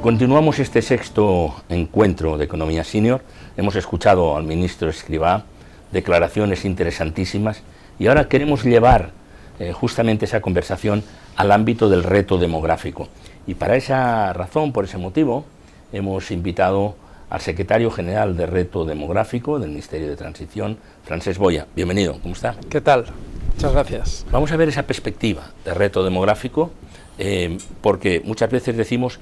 Continuamos este sexto encuentro de Economía Senior. Hemos escuchado al ministro Escrivá, declaraciones interesantísimas, y ahora queremos llevar justamente esa conversación al ámbito del reto demográfico. Y para esa razón, por ese motivo, hemos invitado al secretario general de Reto Demográfico del Ministerio de Transición, Francesc Boya. Bienvenido, ¿cómo está? ¿Qué tal? Muchas gracias. Vamos a ver esa perspectiva de reto demográfico, porque muchas veces decimos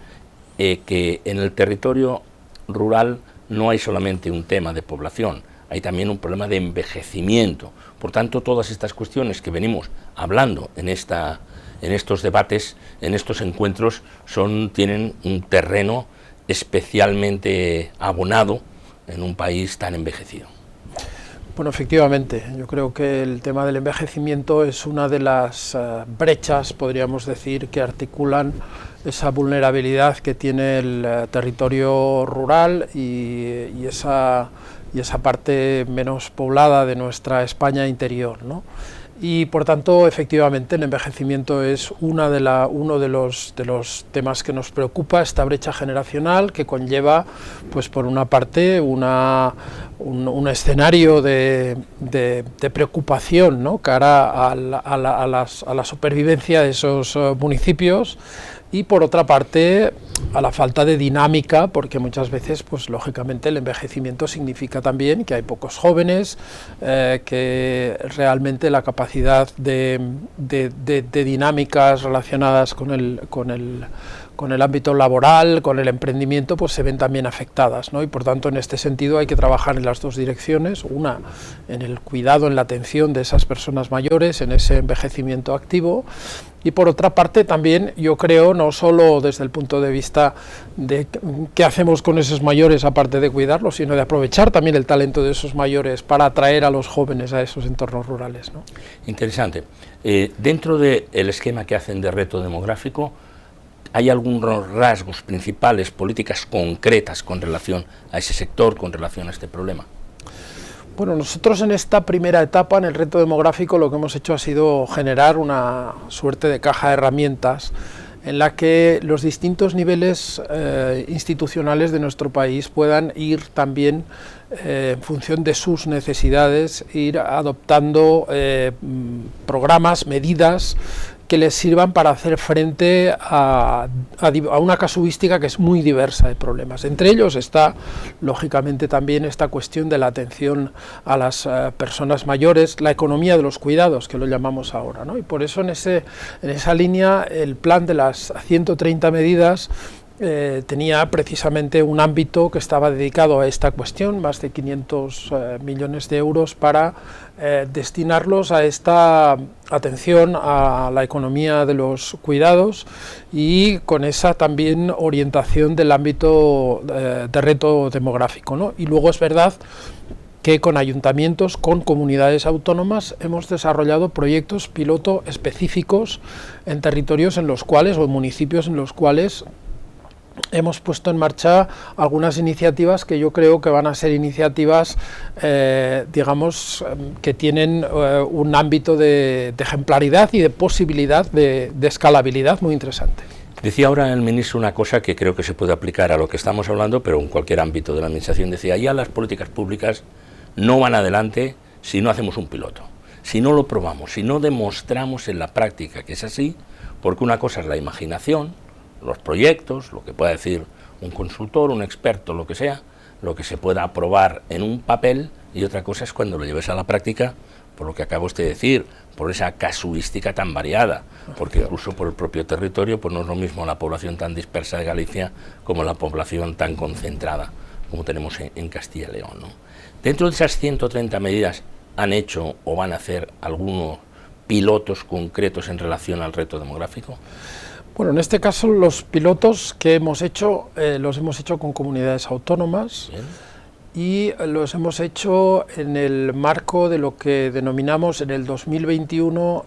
que en el territorio rural no hay solamente un tema de población, hay también un problema de envejecimiento. Por tanto, todas estas cuestiones que venimos hablando en estos debates, en estos encuentros, tienen un terreno especialmente abonado en un país tan envejecido. Bueno, efectivamente, yo creo que el tema del envejecimiento es una de las brechas, podríamos decir, que articulan esa vulnerabilidad que tiene el territorio rural y esa parte menos poblada de nuestra España interior, ¿no? Y por tanto, efectivamente, el envejecimiento es uno de los temas que nos preocupa, esta brecha generacional que conlleva, pues por una parte, un escenario de preocupación, ¿no?, cara a la supervivencia de esos municipios, y por otra parte a la falta de dinámica, porque muchas veces, pues lógicamente, el envejecimiento significa también que hay pocos jóvenes, que realmente la capacidad de dinámicas relacionadas con el ámbito laboral, con el emprendimiento, pues se ven también afectadas, ¿no? Y por tanto, en este sentido, hay que trabajar en las dos direcciones: una, en el cuidado, en la atención de esas personas mayores, en ese envejecimiento activo, y por otra parte también, yo creo, no solo desde el punto de vista de qué hacemos con esos mayores aparte de cuidarlos, sino de aprovechar también el talento de esos mayores para atraer a los jóvenes a esos entornos rurales, ¿no? Interesante. Dentro del esquema que hacen de reto demográfico, ¿hay algunos rasgos principales, políticas concretas con relación a ese sector, con relación a este problema? Bueno, nosotros en esta primera etapa, en el reto demográfico, lo que hemos hecho ha sido generar una suerte de caja de herramientas en la que los distintos niveles institucionales de nuestro país puedan ir también, en función de sus necesidades, ir adoptando programas, medidas que les sirvan para hacer frente a una casuística que es muy diversa de problemas. Entre ellos está, lógicamente, también esta cuestión de la atención a las personas mayores, la economía de los cuidados, que lo llamamos ahora, ¿no? Y por eso en esa línea el plan de las 130 medidas tenía precisamente un ámbito que estaba dedicado a esta cuestión, más de 500 millones de euros para destinarlos a esta atención a la economía de los cuidados, y con esa también orientación del ámbito de reto demográfico, ¿no? Y luego es verdad que con ayuntamientos, con comunidades autónomas, hemos desarrollado proyectos piloto específicos en territorios en los cuales, o en municipios en los cuales, hemos puesto en marcha algunas iniciativas que yo creo que van a ser iniciativas, digamos, que tienen un ámbito de ejemplaridad y de posibilidad de escalabilidad muy interesante. Decía ahora el ministro una cosa que creo que se puede aplicar a lo que estamos hablando, pero en cualquier ámbito de la administración. Decía, ya las políticas públicas no van adelante si no hacemos un piloto, si no lo probamos, si no demostramos en la práctica que es así, porque una cosa es la imaginación, los proyectos, lo que pueda decir un consultor, un experto, lo que sea, lo que se pueda aprobar en un papel, y otra cosa es cuando lo lleves a la práctica, por lo que acaba usted de decir, por esa casuística tan variada, porque incluso por el propio territorio, pues no es lo mismo la población tan dispersa de Galicia como la población tan concentrada como tenemos en Castilla y León, ¿no? Dentro de esas 130 medidas, ¿han hecho o van a hacer algunos pilotos concretos en relación al reto demográfico? Bueno, en este caso los pilotos que hemos hecho, los hemos hecho con comunidades autónomas. Bien. Y los hemos hecho en el marco de lo que denominamos en el 2021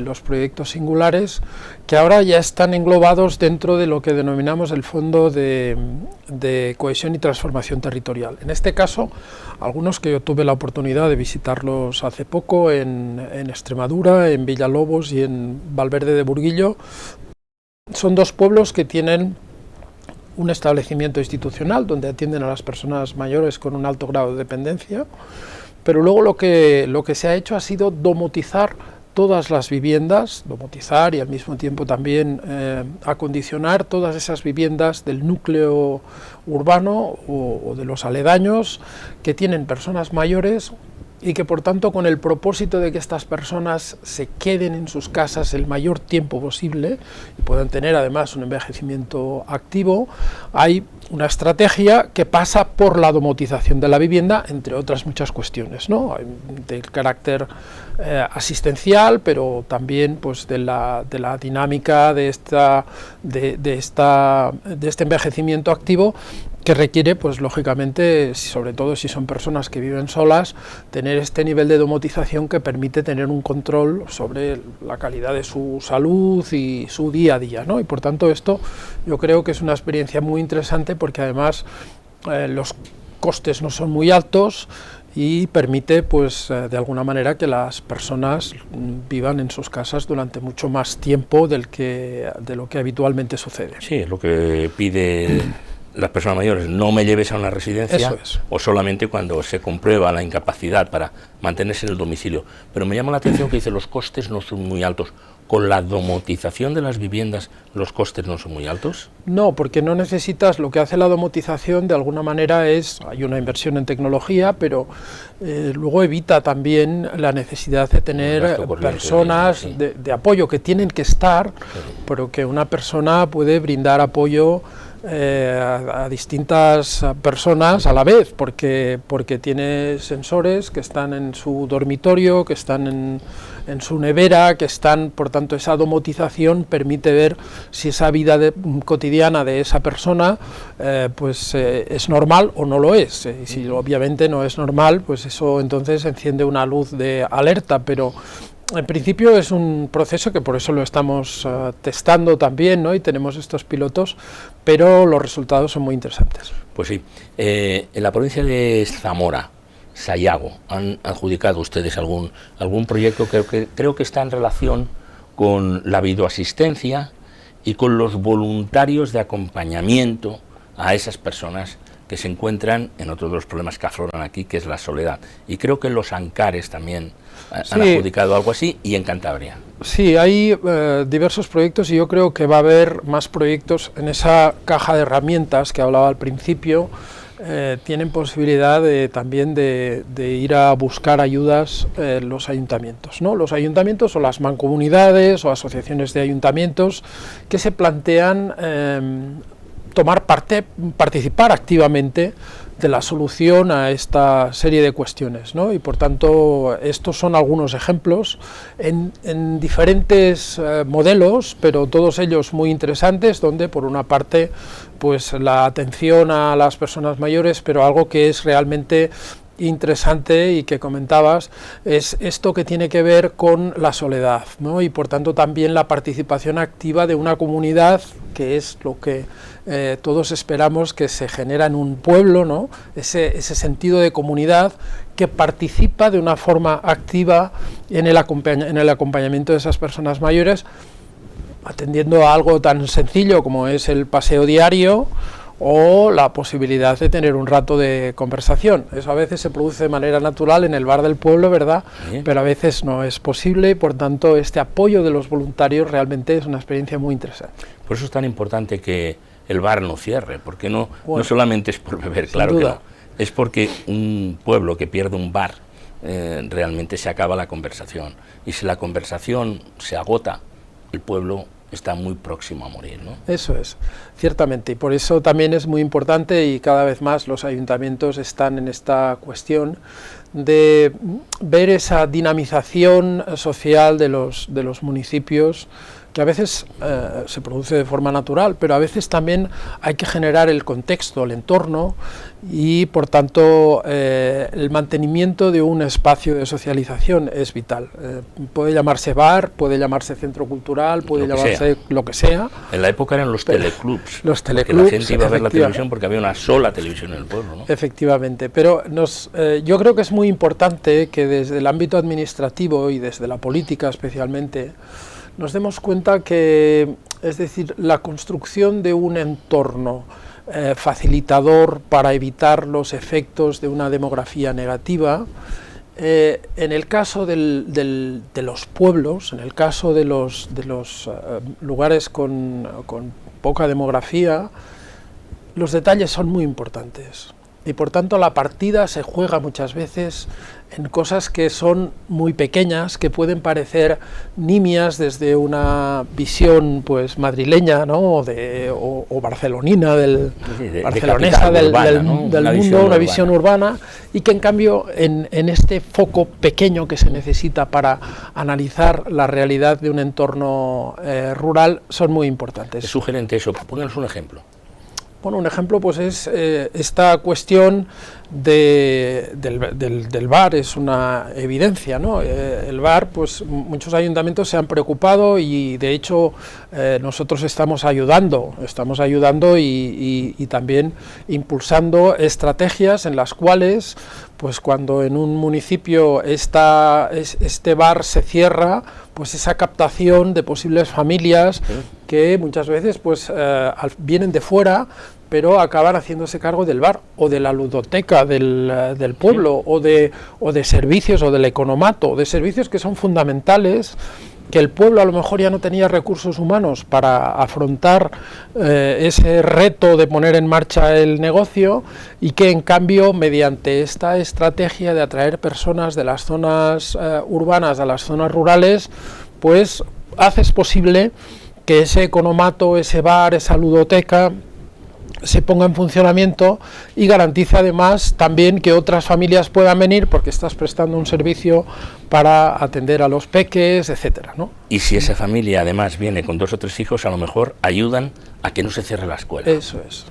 los proyectos singulares, que ahora ya están englobados dentro de lo que denominamos el Fondo de Cohesión y Transformación Territorial. En este caso, algunos que yo tuve la oportunidad de visitarlos hace poco en Extremadura, en Villalobos y en Valverde de Burguillo, son dos pueblos que tienen un establecimiento institucional donde atienden a las personas mayores con un alto grado de dependencia, pero luego lo que se ha hecho ha sido domotizar todas las viviendas, domotizar y al mismo tiempo también acondicionar todas esas viviendas del núcleo urbano o de los aledaños que tienen personas mayores y que por tanto, con el propósito de que estas personas se queden en sus casas el mayor tiempo posible y puedan tener además un envejecimiento activo, hay una estrategia que pasa por la domotización de la vivienda, entre otras muchas cuestiones, ¿no? De carácter asistencial, pero también pues de la dinámica de este envejecimiento activo, que requiere, pues lógicamente, sobre todo si son personas que viven solas, tener este nivel de domotización que permite tener un control sobre la calidad de su salud y su día a día, ¿no? Y por tanto esto yo creo que es una experiencia muy interesante, porque además los costes no son muy altos y permite, pues de alguna manera, que las personas vivan en sus casas durante mucho más tiempo de lo que habitualmente sucede. Sí, lo que pide las personas mayores: no me lleves a una residencia, o solamente cuando se comprueba la incapacidad para mantenerse en el domicilio. Pero me llama la atención que dice los costes no son muy altos. ¿Con la domotización de las viviendas los costes no son muy altos? No, porque no necesitas, lo que hace la domotización de alguna manera hay una inversión en tecnología, pero luego evita también la necesidad de tener personas de apoyo que tienen que estar, pero que una persona puede brindar apoyo a distintas personas a la vez, porque tiene sensores que están en su dormitorio, que están en su nevera, que están, por tanto esa domotización permite ver si esa vida cotidiana de esa persona es normal o no lo es, y si obviamente no es normal, pues eso entonces enciende una luz de alerta, pero en principio es un proceso que por eso lo estamos testando también, ¿no? Y tenemos estos pilotos, pero los resultados son muy interesantes. Pues sí. En la provincia de Zamora, Sayago, ¿han adjudicado ustedes algún proyecto que creo que está en relación con la videoasistencia y con los voluntarios de acompañamiento a esas personas que se encuentran en otro de los problemas que afloran aquí, que es la soledad? Y creo que en los Ancares también han adjudicado algo así, y en Cantabria. Sí, hay diversos proyectos, y yo creo que va a haber más proyectos en esa caja de herramientas que hablaba al principio. Tienen posibilidad también de ir a buscar ayudas los ayuntamientos, ¿no? Los ayuntamientos o las mancomunidades o asociaciones de ayuntamientos que se plantean participar activamente de la solución a esta serie de cuestiones, ¿no? Y por tanto estos son algunos ejemplos en diferentes modelos, pero todos ellos muy interesantes, donde por una parte pues la atención a las personas mayores, pero algo que es realmente interesante y que comentabas es esto que tiene que ver con la soledad, ¿no? Y por tanto también la participación activa de una comunidad, que es lo que todos esperamos que se genera en un pueblo, ¿no? Ese sentido de comunidad que participa de una forma activa en el acompañamiento de esas personas mayores, atendiendo a algo tan sencillo como es el paseo diario o la posibilidad de tener un rato de conversación. Eso a veces se produce de manera natural en el bar del pueblo, ¿verdad? Sí. Pero a veces no es posible, y por tanto este apoyo de los voluntarios realmente es una experiencia muy interesante. Por eso es tan importante que el bar no cierre, porque no solamente es por beber, claro que no, es porque un pueblo que pierde un bar realmente se acaba la conversación, y si la conversación se agota, el pueblo está muy próximo a morir, ¿no? Eso es, ciertamente, y por eso también es muy importante, y cada vez más los ayuntamientos están en esta cuestión de ver esa dinamización social de los municipios, que a veces se produce de forma natural, pero a veces también hay que generar el contexto, el entorno, y por tanto el mantenimiento de un espacio de socialización es vital. Puede llamarse bar, puede llamarse centro cultural, puede llamarse lo que sea. En la época eran los teleclubs. Los teleclubs, la gente iba a ver la televisión porque había una sola televisión en el pueblo, ¿no? Efectivamente, pero yo creo que es muy importante que desde el ámbito administrativo y desde la política especialmente nos demos cuenta que, es decir, la construcción de un entorno facilitador para evitar los efectos de una demografía negativa. En el caso de los pueblos, en el caso de los lugares con poca demografía, los detalles son muy importantes. Y por tanto la partida se juega muchas veces en cosas que son muy pequeñas, que pueden parecer nimias desde una visión pues madrileña, ¿no? o barcelonina, barcelonesa del mundo, una visión urbana, y que en cambio en este foco pequeño que se necesita para analizar la realidad de un entorno rural son muy importantes. Es sugerente eso, pónganos un ejemplo. Bueno, un ejemplo pues es esta cuestión del VAR, es una evidencia, ¿no? El VAR, pues muchos ayuntamientos se han preocupado y de hecho nosotros estamos ayudando y también impulsando estrategias en las cuales pues cuando en un municipio este VAR se cierra, pues esa captación de posibles familias que muchas veces pues vienen de fuera, pero acaban haciéndose cargo del bar o de la ludoteca del pueblo o de servicios o del economato, de servicios que son fundamentales, que el pueblo a lo mejor ya no tenía recursos humanos para afrontar ese reto de poner en marcha el negocio, y que en cambio mediante esta estrategia de atraer personas de las zonas urbanas a las zonas rurales, pues haces posible que ese economato, ese bar, esa ludoteca se ponga en funcionamiento, y garantiza además también que otras familias puedan venir porque estás prestando un servicio para atender a los peques, etcétera, ¿no? Y si esa familia además viene con 2 o 3 hijos, a lo mejor ayudan a que no se cierre la escuela. Eso es.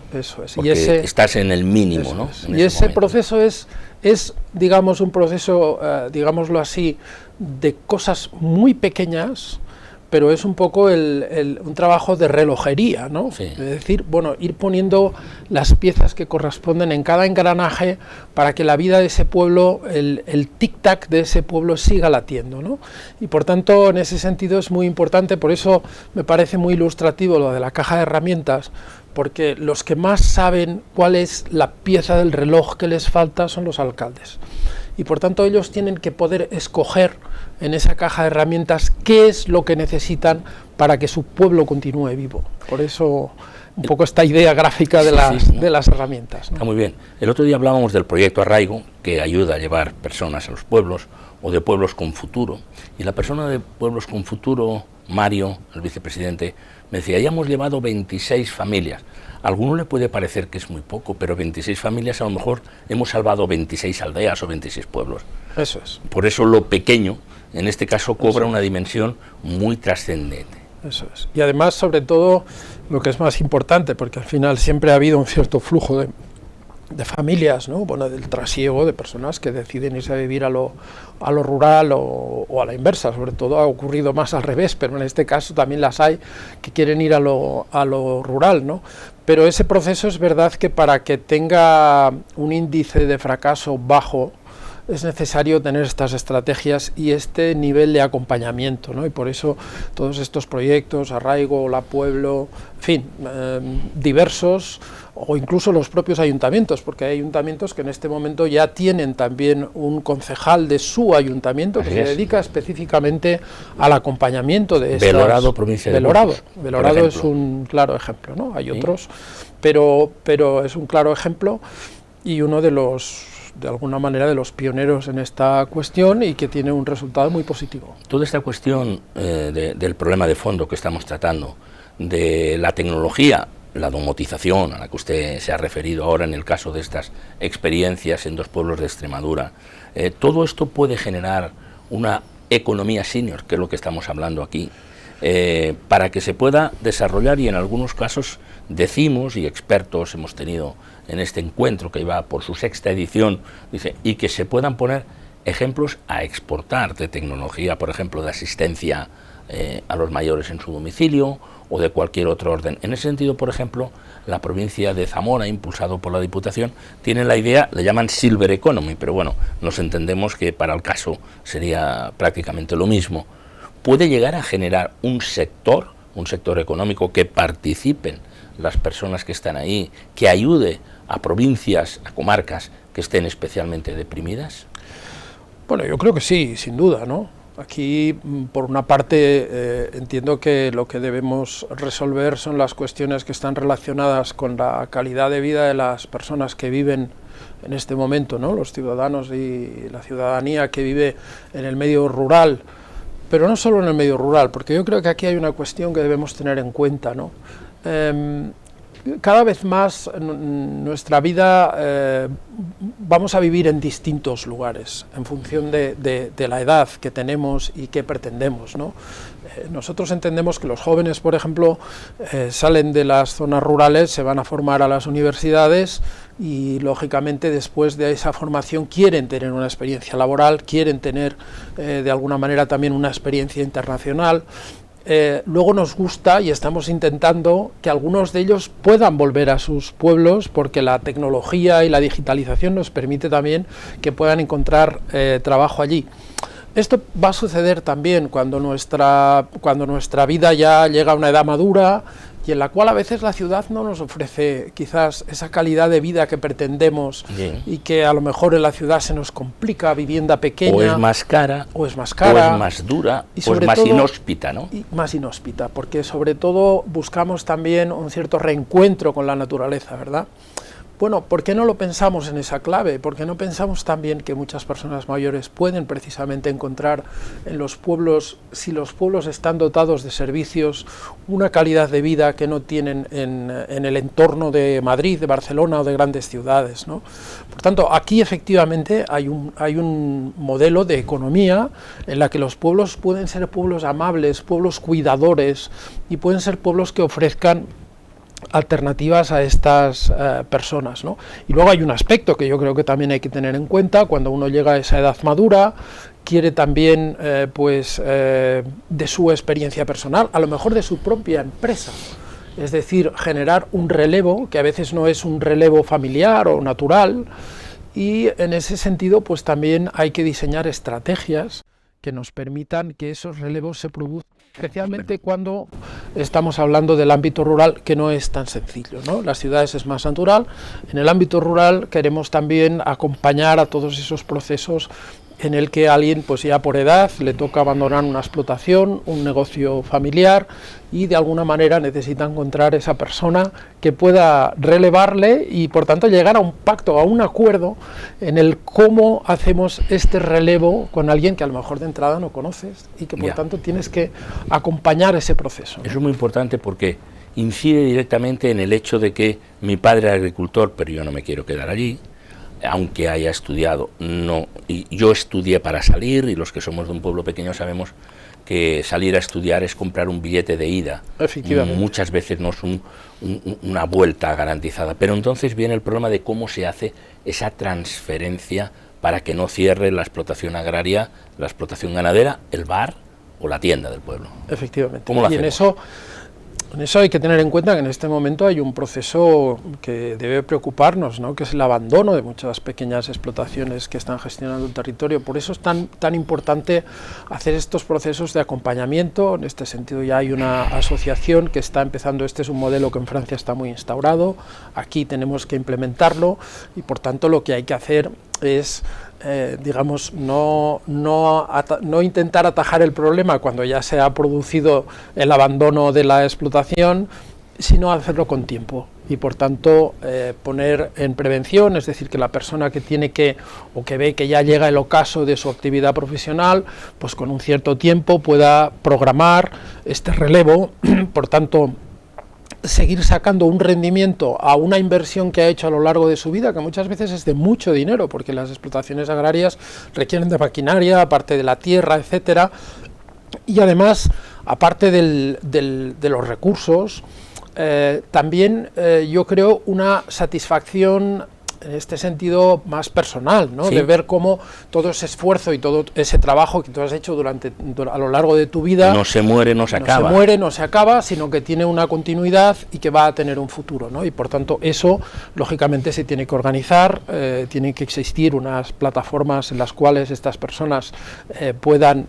Porque estás en el mínimo, ¿no? Y ese proceso es digamos un proceso, digámoslo así, de cosas muy pequeñas, pero es un poco un trabajo de relojería, ¿no? Sí. Es decir, bueno, ir poniendo las piezas que corresponden en cada engranaje para que la vida de ese pueblo, el tic-tac de ese pueblo siga latiendo, ¿no? Y por tanto, en ese sentido es muy importante, por eso me parece muy ilustrativo lo de la caja de herramientas, porque los que más saben cuál es la pieza del reloj que les falta son los alcaldes. Y por tanto ellos tienen que poder escoger en esa caja de herramientas qué es lo que necesitan para que su pueblo continúe vivo. Por eso un poco esta idea gráfica de las herramientas, ¿no? Está muy bien. El otro día hablábamos del proyecto Arraigo, que ayuda a llevar personas a los pueblos, o de pueblos con futuro. Y la persona de pueblos con futuro, Mario, el vicepresidente, me decía, ya hemos llevado 26 familias. A alguno le puede parecer que es muy poco, pero 26 familias a lo mejor hemos salvado 26 aldeas o 26 pueblos. Eso es. Por eso lo pequeño, en este caso, cobra una dimensión muy trascendente. Eso es. Y además, sobre todo, lo que es más importante, porque al final siempre ha habido un cierto flujo de familias, ¿no? Bueno, del trasiego de personas que deciden irse a vivir a lo rural o a la inversa. Sobre todo ha ocurrido más al revés, pero en este caso también las hay que quieren ir a lo rural, ¿no? Pero ese proceso es verdad que para que tenga un índice de fracaso bajo es necesario tener estas estrategias y este nivel de acompañamiento, ¿no? Y por eso todos estos proyectos, Arraigo, La Pueblo, en fin, diversos, o incluso los propios ayuntamientos, porque hay ayuntamientos que en este momento ya tienen también un concejal de su ayuntamiento que se dedica específicamente al acompañamiento de estas... Belorado, provincia de Burgos. Belorado es un claro ejemplo, ¿no? Hay otros, pero es un claro ejemplo y uno de alguna manera de los pioneros en esta cuestión, y que tiene un resultado muy positivo. Toda esta cuestión del problema de fondo que estamos tratando, de la tecnología, la domotización a la que usted se ha referido ahora en el caso de estas experiencias en 2 pueblos de Extremadura, todo esto puede generar una economía senior, que es lo que estamos hablando aquí, para que se pueda desarrollar, y en algunos casos decimos, y expertos hemos tenido en este encuentro que iba por su 6ª edición, dice, y que se puedan poner ejemplos a exportar de tecnología, por ejemplo, de asistencia a los mayores en su domicilio o de cualquier otro orden. En ese sentido, por ejemplo, la provincia de Zamora, impulsado por la Diputación, tiene la idea, le llaman Silver Economy, pero bueno, nos entendemos que para el caso sería prácticamente lo mismo. Puede llegar a generar un sector, un sector económico, que participen las personas que están ahí, que ayude a provincias, a comarcas que estén especialmente deprimidas? Bueno, yo creo que sí, sin duda, ¿no? Aquí, por una parte, entiendo que lo que debemos resolver son las cuestiones que están relacionadas con la calidad de vida de las personas que viven en este momento, ¿no? Los ciudadanos y la ciudadanía que vive en el medio rural, pero no solo en el medio rural, porque yo creo que aquí hay una cuestión que debemos tener en cuenta, ¿no? Cada vez más nuestra vida vamos a vivir en distintos lugares en función de la edad que tenemos y que pretendemos, ¿no? Nosotros entendemos que los jóvenes, por ejemplo, salen de las zonas rurales, se van a formar a las universidades y, lógicamente, después de esa formación quieren tener una experiencia laboral, quieren tener, de alguna manera, también una experiencia internacional. Luego nos gusta y estamos intentando que algunos de ellos puedan volver a sus pueblos, porque la tecnología y la digitalización nos permite también que puedan encontrar trabajo allí. Esto va a suceder también cuando nuestra vida ya llega a una edad madura, y en la cual a veces la ciudad no nos ofrece quizás esa calidad de vida que pretendemos. Bien. Y que a lo mejor en la ciudad se nos complica, vivienda pequeña. O es más cara. O es más cara. O es más dura. Y o es más inhóspita, ¿no? Y más inhóspita, porque sobre todo buscamos también un cierto reencuentro con la naturaleza, ¿verdad? Bueno, ¿por qué no lo pensamos en esa clave? ¿Por qué no pensamos también que muchas personas mayores pueden precisamente encontrar en los pueblos, si los pueblos están dotados de servicios, una calidad de vida que no tienen en el entorno de Madrid, de Barcelona o de grandes ciudades, ¿no? Por tanto, aquí efectivamente hay un modelo de economía en la que los pueblos pueden ser pueblos amables, pueblos cuidadores, y pueden ser pueblos que ofrezcan alternativas a estas personas, ¿no? Y luego hay un aspecto que yo creo que también hay que tener en cuenta: cuando uno llega a esa edad madura, quiere también de su experiencia personal, a lo mejor de su propia empresa, es decir, generar un relevo, que a veces no es un relevo familiar o natural, y en ese sentido pues también hay que diseñar estrategias que nos permitan que esos relevos se produzcan, especialmente cuando estamos hablando del ámbito rural, que no es tan sencillo, ¿no? Las ciudades es más natural. En el ámbito rural queremos también acompañar a todos esos procesos en el que a alguien, pues ya por edad, le toca abandonar una explotación, un negocio familiar, y de alguna manera necesita encontrar esa persona que pueda relevarle y por tanto llegar a un pacto, a un acuerdo en el cómo hacemos este relevo con alguien que a lo mejor de entrada no conoces y que por tanto tienes que acompañar ese proceso, ¿no? Eso es muy importante porque incide directamente en el hecho de que mi padre era agricultor, pero yo no me quiero quedar allí, aunque haya estudiado. No, y yo estudié para salir, y los que somos de un pueblo pequeño sabemos que salir a estudiar es comprar un billete de ida. Efectivamente. Muchas veces no es una vuelta garantizada, pero entonces viene el problema de cómo se hace esa transferencia para que no cierre la explotación agraria, la explotación ganadera, el bar o la tienda del pueblo. Efectivamente. ¿Cómo lo hacemos? En eso hay que tener en cuenta que en este momento hay un proceso que debe preocuparnos, ¿no? Que es el abandono de muchas pequeñas explotaciones que están gestionando el territorio. Por eso es tan importante hacer estos procesos de acompañamiento. En este sentido ya hay una asociación que está empezando. Este es un modelo que en Francia está muy instaurado, aquí tenemos que implementarlo, y por tanto lo que hay que hacer es digamos, no intentar atajar el problema cuando ya se ha producido el abandono de la explotación, sino hacerlo con tiempo y por tanto poner en prevención, es decir, que la persona que tiene o que ve que ya llega el ocaso de su actividad profesional, pues con un cierto tiempo pueda programar este relevo, por tanto seguir sacando un rendimiento a una inversión que ha hecho a lo largo de su vida, que muchas veces es de mucho dinero, porque las explotaciones agrarias requieren de maquinaria, aparte de la tierra, etcétera, y además, aparte de los recursos, también yo creo una satisfacción en este sentido más personal, ¿no? Sí. De ver cómo todo ese esfuerzo y todo ese trabajo que tú has hecho a lo largo de tu vida no se muere, no se acaba. No se muere, no se acaba, sino que tiene una continuidad y que va a tener un futuro, ¿no? Y por tanto eso, lógicamente, se tiene que organizar, tienen que existir unas plataformas en las cuales estas personas puedan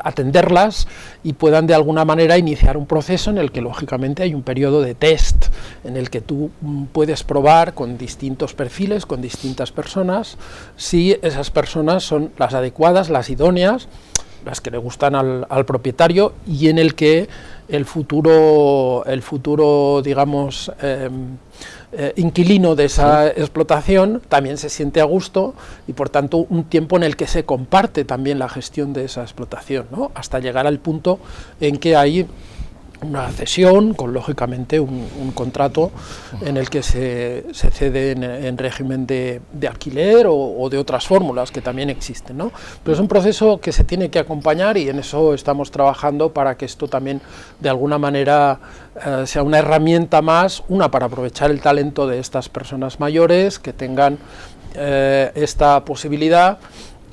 atenderlas y puedan de alguna manera iniciar un proceso en el que lógicamente hay un periodo de test en el que tú puedes probar con distintos perfiles, con distintas personas, si esas personas son las adecuadas, las idóneas, las que le gustan al propietario, y en el que el futuro digamos, inquilino de esa explotación también se siente a gusto, y por tanto un tiempo en el que se comparte también la gestión de esa explotación, ¿no? Hasta llegar al punto en que hay una cesión con lógicamente un contrato en el que se cede en régimen de alquiler o de otras fórmulas que también existen, ¿no? Pero es un proceso que se tiene que acompañar, y en eso estamos trabajando para que esto también de alguna manera sea una herramienta más, para aprovechar el talento de estas personas mayores que tengan esta posibilidad,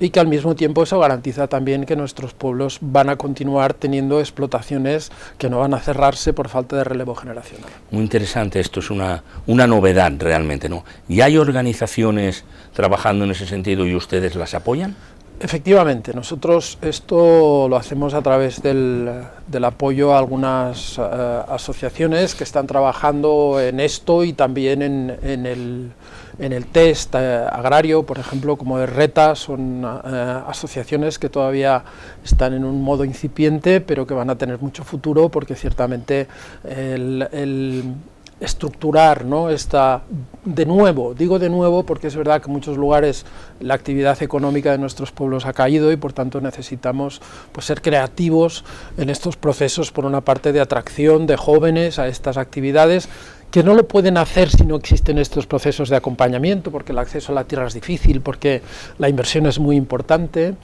y que al mismo tiempo eso garantiza también que nuestros pueblos van a continuar teniendo explotaciones que no van a cerrarse por falta de relevo generacional. Muy interesante, esto es una novedad realmente, ¿no? ¿Y hay organizaciones trabajando en ese sentido y ustedes las apoyan? Efectivamente, nosotros esto lo hacemos a través del apoyo a algunas asociaciones que están trabajando en esto, y también en el test agrario, por ejemplo, como de RETA. Son asociaciones que todavía están en un modo incipiente, pero que van a tener mucho futuro, porque ciertamente el estructurar, ¿no? Digo de nuevo porque es verdad que en muchos lugares la actividad económica de nuestros pueblos ha caído, y por tanto necesitamos pues ser creativos en estos procesos, por una parte de atracción de jóvenes a estas actividades, que no lo pueden hacer si no existen estos procesos de acompañamiento, porque el acceso a la tierra es difícil, porque la inversión es muy importante,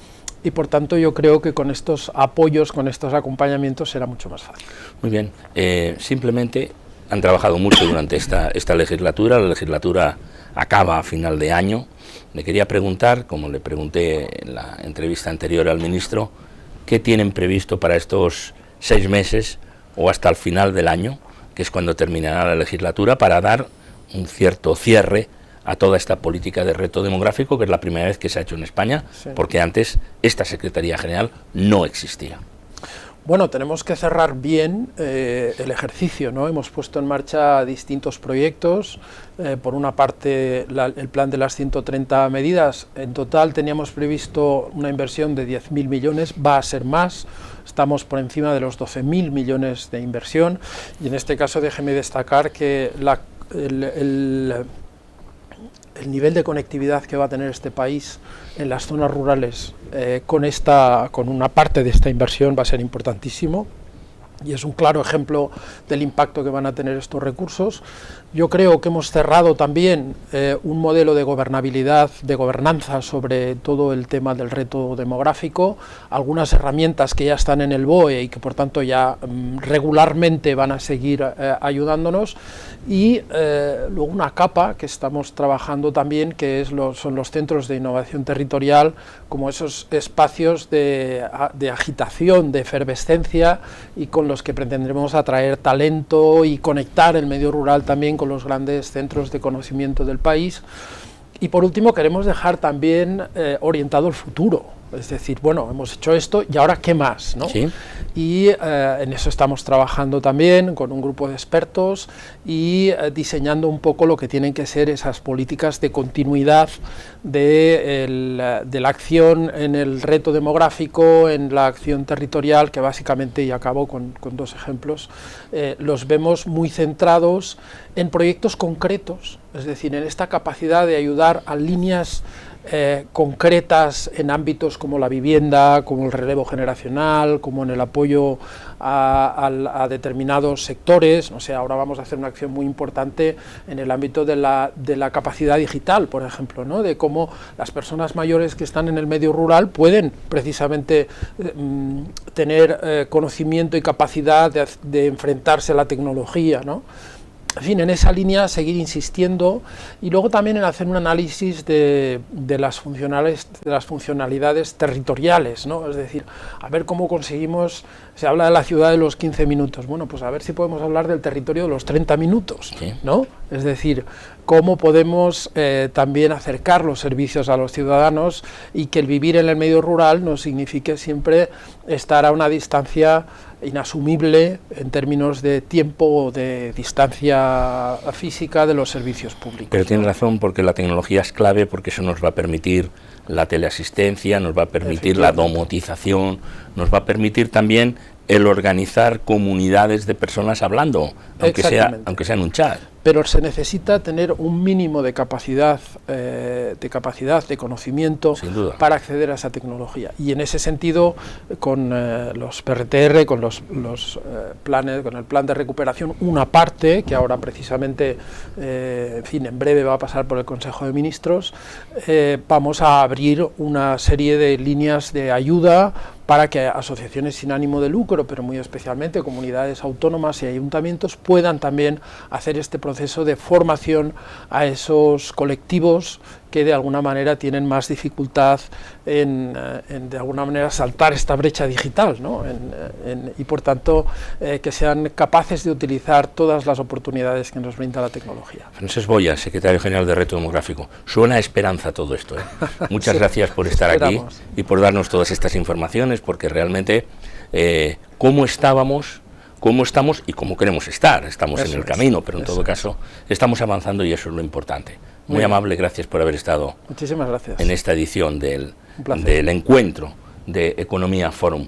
y por tanto yo creo que con estos apoyos, con estos acompañamientos será mucho más fácil. Muy bien, simplemente han trabajado mucho durante esta legislatura. La legislatura acaba a final de año. Le quería preguntar, como le pregunté en la entrevista anterior al ministro, ¿qué tienen previsto para estos 6 meses o hasta el final del año, que es cuando terminará la legislatura, para dar un cierto cierre a toda esta política de reto demográfico, que es la primera vez que se ha hecho en España? Sí. Porque antes esta Secretaría General no existía. Bueno, tenemos que cerrar bien el ejercicio, ¿no? Hemos puesto en marcha distintos proyectos. Por una parte, el plan de las 130 medidas. En total teníamos previsto una inversión de 10.000 millones, va a ser más. Estamos por encima de los 12.000 millones de inversión, y en este caso déjeme destacar que el nivel de conectividad que va a tener este país en las zonas rurales con una parte de esta inversión va a ser importantísimo, y es un claro ejemplo del impacto que van a tener estos recursos. Yo creo que hemos cerrado también un modelo de gobernabilidad, de gobernanza sobre todo el tema del reto demográfico, algunas herramientas que ya están en el BOE y que por tanto ya regularmente van a seguir ayudándonos, y luego una capa que estamos trabajando también, que son los centros de innovación territorial, como esos espacios de agitación, de efervescencia, y con los que pretendremos atraer talento y conectar el medio rural también con los grandes centros de conocimiento del país. Y por último queremos dejar también orientado el futuro, es decir, bueno, hemos hecho esto y ahora ¿qué más?, ¿no? Sí. Y en eso estamos trabajando también con un grupo de expertos y diseñando un poco lo que tienen que ser esas políticas de continuidad de la acción en el reto demográfico, en la acción territorial, que básicamente, y acabo con 2 ejemplos, los vemos muy centrados en proyectos concretos, es decir, en esta capacidad de ayudar a líneas concretas en ámbitos como la vivienda, como el relevo generacional, como en el apoyo a determinados sectores. O sea, ahora vamos a hacer una acción muy importante en el ámbito de la capacidad digital, por ejemplo, ¿no? De cómo las personas mayores que están en el medio rural pueden precisamente tener conocimiento y capacidad de enfrentarse a la tecnología, ¿no? en fin, en esa línea seguir insistiendo y luego también en hacer un análisis de las funcionalidades territoriales, ¿no? Es decir, a ver cómo conseguimos, se habla de la ciudad de los 15 minutos, bueno, pues a ver si podemos hablar del territorio de los 30 minutos, ¿no? Es decir, cómo podemos también acercar los servicios a los ciudadanos y que el vivir en el medio rural no signifique siempre estar a una distancia inasumible en términos de tiempo o de distancia física de los servicios públicos. Pero tiene razón, porque la tecnología es clave, porque eso nos va a permitir la teleasistencia, nos va a permitir la domotización, nos va a permitir también el organizar comunidades de personas hablando, aunque sea en un chat. Pero se necesita tener un mínimo de capacidad, de conocimiento para acceder a esa tecnología. Y en ese sentido, con los PRTR, con los planes, con el plan de recuperación, una parte que ahora precisamente, en fin, en breve va a pasar por el Consejo de Ministros, vamos a abrir una serie de líneas de ayuda para que asociaciones sin ánimo de lucro, pero muy especialmente comunidades autónomas y ayuntamientos, puedan también hacer este proceso de formación a esos colectivos que de alguna manera tienen más dificultad en de alguna manera saltar esta brecha digital, ¿no? Y por tanto que sean capaces de utilizar todas las oportunidades que nos brinda la tecnología. Francesc Boya, secretario general de Reto Demográfico. Suena a esperanza todo esto, ¿eh? Muchas sí, gracias por estar aquí y por darnos todas estas informaciones, porque realmente cómo estábamos, cómo estamos y cómo queremos estar. Estamos en el camino, pero en todo caso estamos avanzando y eso es lo importante. Muy amable, gracias por haber estado. Muchísimas gracias. En esta edición del encuentro de Economía Forum.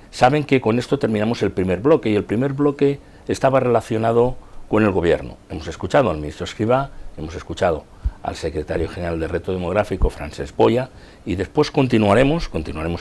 Saben que con esto terminamos el primer bloque, y el primer bloque estaba relacionado con el gobierno. Hemos escuchado al ministro Escrivá, hemos escuchado al secretario general de Reto Demográfico, Francesc Boya, y después continuaremos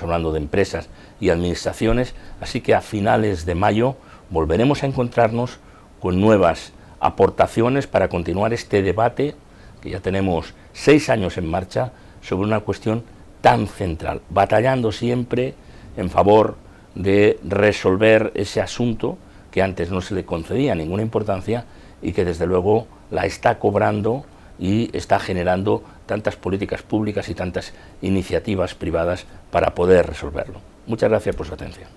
hablando de empresas y administraciones, así que a finales de mayo volveremos a encontrarnos con nuevas aportaciones para continuar este debate, que ya tenemos 6 años en marcha, sobre una cuestión tan central, batallando siempre en favor de resolver ese asunto que antes no se le concedía ninguna importancia y que desde luego la está cobrando y está generando tantas políticas públicas y tantas iniciativas privadas para poder resolverlo. Muchas gracias por su atención.